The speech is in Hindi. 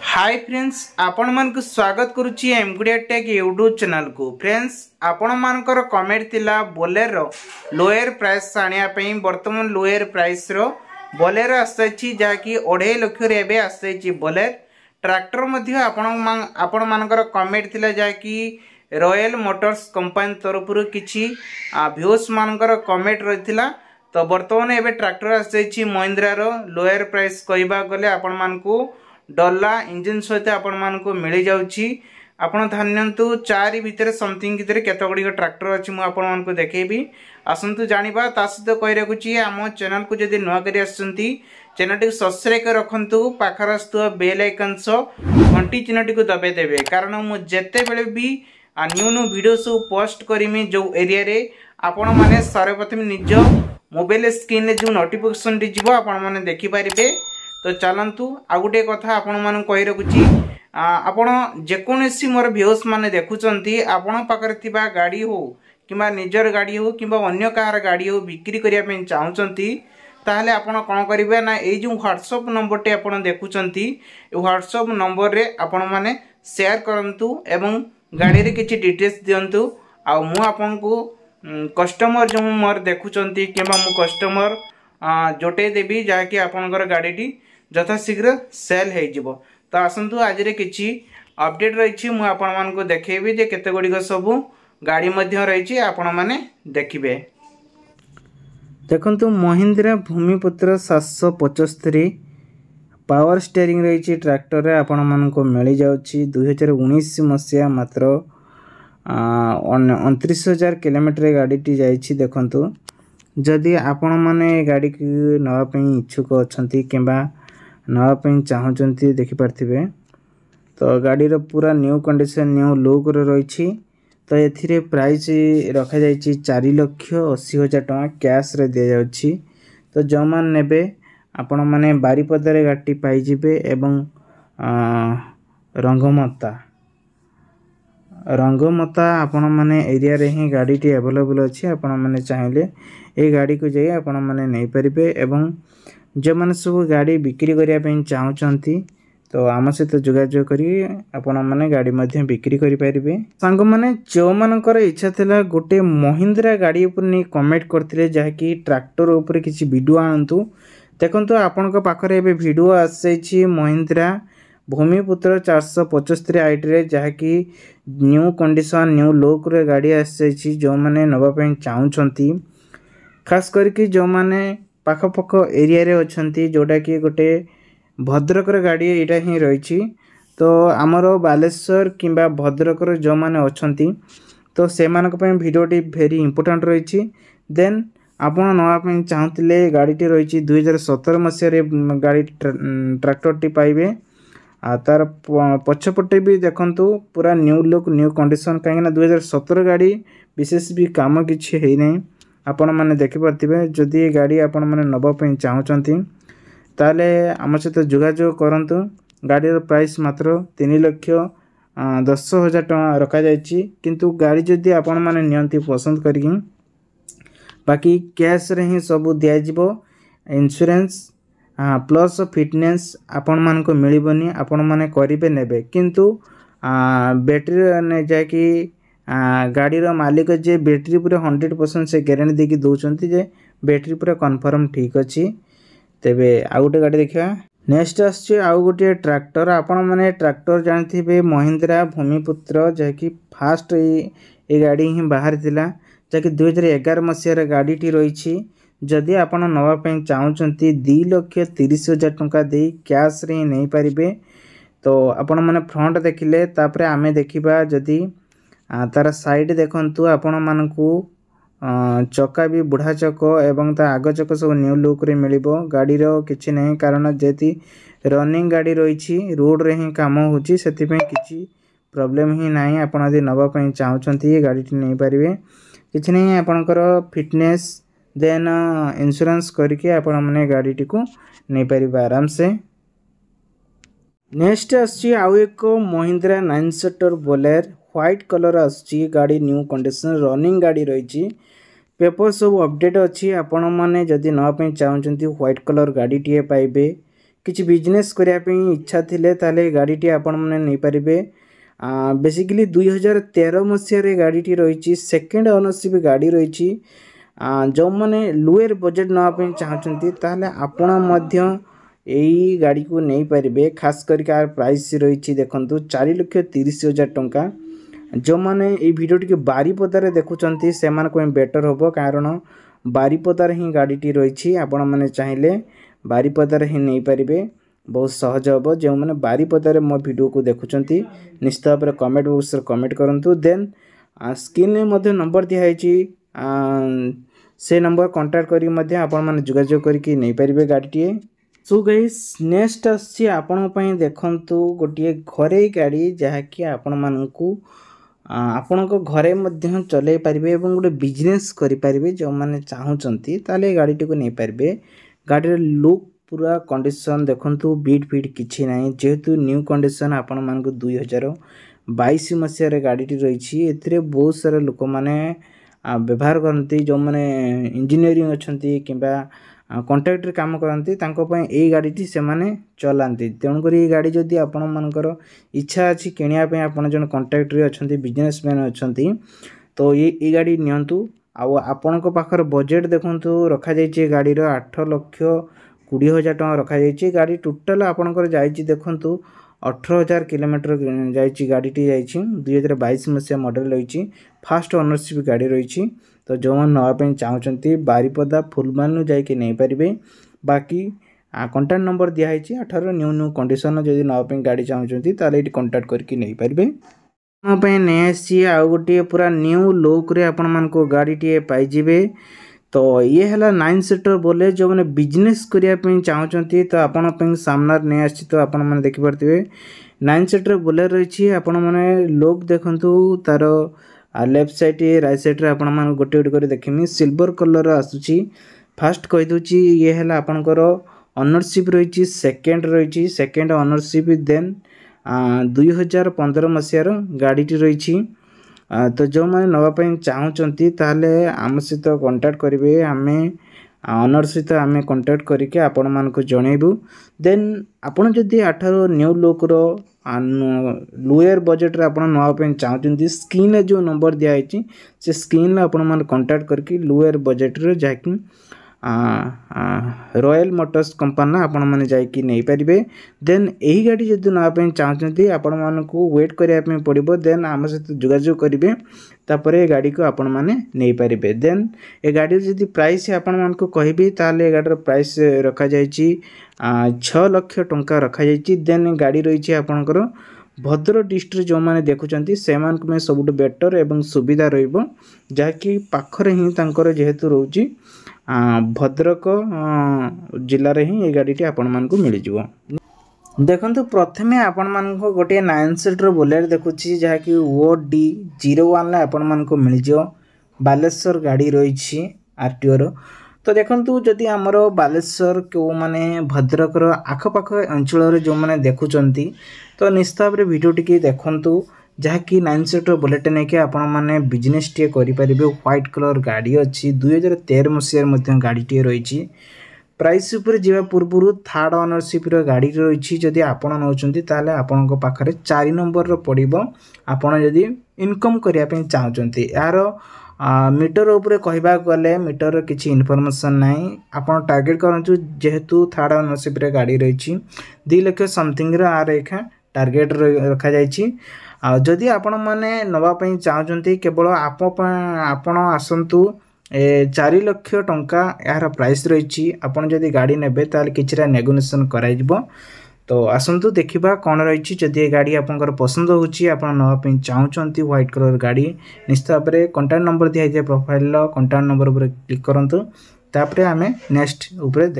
हाय फ्रेंड्स आपण मन को स्वागत करुच्ची एमगुडिया टेक यूट्यूब चैनल को। फ्रेंड्स आपण मानकर कमेंट थिला बोलेरो लोअर प्राइस आनिया पई वर्तमान लोअर प्राइस रो बोलेरो आसछि जाकी 2.5 लाख रे एबे आसछि बोलेर ट्रैक्टर मध्ये आपण मानकर कमेंट थिला जाकी रॉयल मोटर्स कंपनी तरफ रु किछि व्यूअर्स मानकर कमेंट रहिथिला। तो वर्तमान एबे ट्रैक्टर आसछि महिंद्रा रो लोअर प्राइस कहबा गले आपण मानकू डला इंजन सहित आपण मानकू मिल जाउछि। आपण धान्यंतु 4 भितर समथिंग भितर केते गुडी ट्रैक्टर अछि मु आपण मानकू देखेबी। आसंतु जानिबा ता सहित कहि रखुछि हम चैनल को जदी नवा करी आछंती चैनल टी सब्सक्राइब कर रखंतु पाखर आस्तु बेल आइकन सो घंटी चिन्हटी को दबे देबे कारण मु जते बेले भी न्यू न्यू वीडियो सब पोस्ट करिमी जो एरिया रे आपण माने सर्वप्रथम निज मोबाइल स्क्रीन रे जो नोटिफिकेशन टी जिवो आपण माने देखि परिबे। तो चलतु आ गोटे कथा आपण मन कहि रखुछि आपण जेकोनसी मोर व्यूअर्स माने देखुचंती आपण पाकर थिबा गाड़ी हो किबा निजर गाड़ी हो किबा अन्य कार गाड़ी हो बिक्री करिया पे चाहउचंती ताहले आपण कोन करिवे ना ए जो WhatsApp नंबर टे आपण देखुचंती ए WhatsApp नंबर रे आपण माने शेयर करंतु एवं गाड़ी रे किछि डिटेल्स दियंतु आ मु आपन को कस्टमर जो मोर देखुचंती किबा मु कस्टमर जोटे देबी जाकी आपनकर गाड़ी टी जथा शीघ्र सेल हो जिवो। तो आसंतु आज रे किछि अपडेट रहिछि मु आपन मान को देखेबी जे केते गुडी को सब गाड़ी मध्य रहिछि आपण माने देखिबे। देखंतु महिंद्रा भूमिपुत्र 775 पावर स्टीयरिंग रहिछि ट्रैक्टर रे आपण मान को मिल जाउछि 2019 मसिया मात्र 29,000 किलोमीटर गाड़ी टी जाइछि। देखंतु जदि आपण माने गाड़ी की नवा पई इच्छुक अछंती किबा नवा पई चाहउचंती देखि पारथिबे तो गाड़ी रो पूरा न्यू कंडीशन न्यू लुक रो रहिछि। तो एथिरे प्राइस रखा जाइछि 4,80,000 टका कैश रे दे जाउछि। तो जो मान नेबे आपण माने बारीपदा रे गाड़ी पाई जिबे एवं रंगमता आपण माने एरिया रे ही गाड़ी टी अवेलेबल अछि। आपण माने चाहिले ए गाड़ी को जाई आपण माने नै परिबे एवं जे माने सब गाड़ी बिक्री करिया पे चाहउचंती तो आम सहित जोगाजोग करी आपण माने गाड़ी मध्ये बिक्री करि परिबे। संग माने जो मानकर इच्छा थिला गोटे महिंद्रा गाड़ी ऊपर नै कमेंट करथिले जाकी ट्रैक्टर ऊपर किछि वीडियो आनंतु देखंतु आपण को पाखरे एबे वीडियो आछैछि महिंद्रा भूमिपुत्र 475 आईटी रे जाकी न्यू कंडीशन न्यू लुक रे गाड़ी आछैछि। जो माने नबा पे चाहउचंती खास करके जो माने पाख पाख एरिया रे अछंती जोटा कि गोटे भद्रक रे गाड़ी एटा ही रहिछि। तो हमरो बालेश्वर किबा भद्रक रे जो माने अछंती तो से मानक पे वीडियो टी वेरी इंपोर्टेंट रहिछि। देन आपण नवा पे चाहतिले गाड़ी टी रहिछि 2017 मसिया रे गाड़ी ट्रैक्टर टी पाइबे आ तार पछपटे भी देखंतु पूरा न्यू लुक न्यू कंडीशन काहे ना 2017 गाड़ी विशेष भी काम किछि हेइ नै आपण माने देखि परथिबे। जदि गाड़ी आपण माने नबा पे चाहउचंती ताले हम सहित जोगाजोग करंतु। गाड़ी रो प्राइस मात्र 3,10,000 टका रखा जायछि किंतु गाड़ी जदि आपण माने नियंती पसंद करिकि बाकी कैश रे ही सब दिया जिवो। इंश्योरेंस प्लस फिटनेस आपण मान को मिलिबनी आपण माने करिबे नेबे किंतु बैटरी ने जाकी गाड़ी रो मालिक जे बैटरी पूरा 100% से गारंटी देकी दोचंती जे बैटरी पूरा कंफर्म ठीक अछि। तेबे आ गोटे गाड़ी देखिया नेक्स्ट आछे आ गोटे ट्रैक्टर आपण माने ट्रैक्टर जानथिबे महिंद्रा भूमिपुत्र जाकी फास्ट ए गाड़ी ही बाहर थिला जाकी 2011 मसिया रे गाड़ी टी रहिछि। जदि आपण नवा पे चाहउचंती 2,30,000 टका दे कैश रे नै परिबे। तो आपण माने फ्रंट देखिले तापरे आमे देखिबा जदि तार साइड देखंतु आपण मानकू चक्का भी बुढ़ा चक एवं ता आग चक सब न्यू लुक रे मिलिबो। गाड़ी रो किछि नै कारण जेति रनिंग गाड़ी रहिछि रोड रे ही काम होछि सेति पे किछि प्रॉब्लम ही नाही। आपण यदि नवा पे चाहउचंती ए गाड़ी टी नै परिबे किछि नै आपनकर फिटनेस देन इंश्योरेंस करके आपण माने गाड़ी टी को नै परिबे आराम से। नेक्स्ट आछि आउ एक महिंद्रा 9 सीटर बोलेर व्हाइट कलर आछि गाड़ी न्यू कंडीशन रनिंग गाड़ी रहिछि पेपर सब अपडेट अछि। आपण माने जदि नवा पे चाहउचंती व्हाइट कलर गाड़ी टी पाइबे किसी बिजनेस करने इच्छा थिले ताले गाड़ीटी आपण मैंने नहीं पारे। बेसिकली 2013 मसीह गाड़ीटी रही सेकेंड ओनरशिप गाड़ी रही। जो मैंने लोअर बजेट नापी चाहते ताहले आपण यही गाड़ी को नहीं पारे। खास करके प्राइस रही देखो 4,30,000 टंका। जो मैंने ये वीडियो टी बारीपदार देखुं से बेटर हम कारण बारीपदार ही गाड़ीटी रही। आपण मैंने चाहिए बारीपदार ही नहीं पारे, बहुत सहज हम। जो मैंने बारीपदार मो वीडियो को देखुं निश्चित भाव में कमेंट बॉक्स कमेंट करूँ। देन स्क्रीन में नंबर दिखाई से नंबर कांटेक्ट करी आपण मैंने जोगाजोग करके नहीं पारे गाड़ीटी। सो गाइस नेक्स्ट आसी आपण देखंतु गोटे घरे गाड़ी जहाँकि आपण मानू आपण घरे चलै पारे और गोटे बिजनेस करें जो मैंने चाहूँगी ताले गाड़ीटी को नहीं पारे। गाड़ी लुक पूरा कंडीशन देखंतु बीट फीट किसी ना जेहेतु न्यू कंडीशन आपण मानक 2022 मसीह गाड़ीटी रही। ए बहुत सारा लोक मैंने व्यवहार करती जो मैंने इंजीनियरिंग अच्छा कि कॉन्ट्रैक्टर काम करती यही गाड़ी से चलाती। तेणुक ये गाड़ी जदि आपण मानकर इच्छा अच्छी किणापी आपड़ जो कॉन्ट्रैक्टर अच्छा बिजनेसमैन अच्छा तो ये गाड़ी नियंतु। आपण पाखर बजेट देखु रखा जाइए गाड़ीर 8,20,000 टଙ୍କା रखा जाइए। गाड़ी टोटाल आपणकर जाइए देखु 18,000 किलोमीटर जाइए गाड़ीटी जाइए 2022 मसीहा मॉडल रही। फास्ट ओनरशिप गाड़ी रही। तो जो मैंने नापी चाहते बारीपदा फुलबानी जाकि नहीं पारे। बाकी कॉन्टैक्ट नंबर दिखाई 18 न्यू कंडीशन जब नापी गाड़ी चाहते ताले ये कॉन्टैक्ट करके नहीं पारे। नहीं आसी आउ गोटे पूरा न्यू लुक आपण मान गाड़ीटे पाइबे। तो ये है 9 सीटर बोले जो मैंने बिजनेस करने चाहते तो आपण सामना नहीं आसी तो आपण मैंने देखिपे 9 सीटर बोले रही। आपण मैंने लुक देखु तार लेफ्ट साइड राइट साइड रे आपण मान गोटे गोटे कर देखिमी सिल्वर कलर आसूची। फास्ट कहीदे ये है आपणकर ओनरशिप रही सेकेंड ओनरशिप। देन 2015 मसीहार गाड़ीटी रही। तो जो मैंने नापी चाहते ताले आम सहित कांटेक्ट करेंगे आम ओनर सहित आम कांटेक्ट करके आपण मानक जनइबू। देन आपण जदि 18 न्यू लुक लोअर बजेट आप नापी चाहते स्क्रीन जो नंबर दिखाई से स्क्रीन आपण मैंने कांटेक्ट करके लोअर बजेट जहाँकि रॉयल मोटर्स कंपनी आपण मैंने जाकि नहीं पारे। देन यही गाड़ी जब नापी चाहते आपण मानक वेट करने पड़ो। देन आम सहित जोगाजोग करेंगे तापर गाड़ी को आपण मैंने नहीं पारे। देन ये गाड़ी जब प्राइस आपण मानक कहबी ताले गाड़ीर प्राइस रखा जाइए 6 लाख टंका रखा जाइए। देन गाड़ी रही आपणकर भद्रक डिस्ट्रिक्ट जो मैंने देखुं से सबुठ बेटर एवं सुविधा रही पाखरे ही जेहेतु रोची भद्रक जिले ही ये गाड़ी आपण मानक मिल जाव। देखो प्रथमे आपण मानक गोटे 9 सीटर बोलेरो देखुची जहाँकि OD01 आपण मानक मिल जाव। बालेश्वर गाड़ी रही आरटीओ रो। तो देखो जदि आमर बालेश्वर क्यों माने भद्रकर आखपाख अंचल जो मैंने देखुंट तो निश्चित भाव में वीडियो टी देखु जहाँकि 9 सीटर बुलेट नहीं आपण मैंने बिजनेस टे करेंगे। व्हाइट कलर गाड़ी अच्छी 2013 मसीह गाड़ी टे रही। प्राइस उपर जावा पूर्व थर्ड ओनरशिप गाड़ी रही। जदि आपण नौकरी ताले आपण पाखरे 4 नंबर पड़ो आपण जदि इनकम करने चाहते। यार मीटर उपरे कहबा गले मीटर किसी इनफॉरमेशन नहीं आपण टार्गेट करूँ जेहेतु थर्ड ओनरशिप गाड़ी रही 2 लाख समथिंग आर एखा टार्गेट रखा जाइए। जदि आपण मैंने नापी चाहते केवल आपण आसतु 4 लाख टंका यार प्राइस रही। आपण जदि गाड़ी नेबे ताल किछरा नेगोशिएशन कराइबो। तो आसतु देखा कौन रही। जदि गाड़ी आपंकर पसंद होची आपण नापी चाहते व्हाइट कलर गाड़ी निश्चित भाव में कांटेक्ट नंबर दिखाई प्रोफाइल कांटेक्ट नंबर पर क्लिक करूँ। तापर आम नेक्स्ट उपरे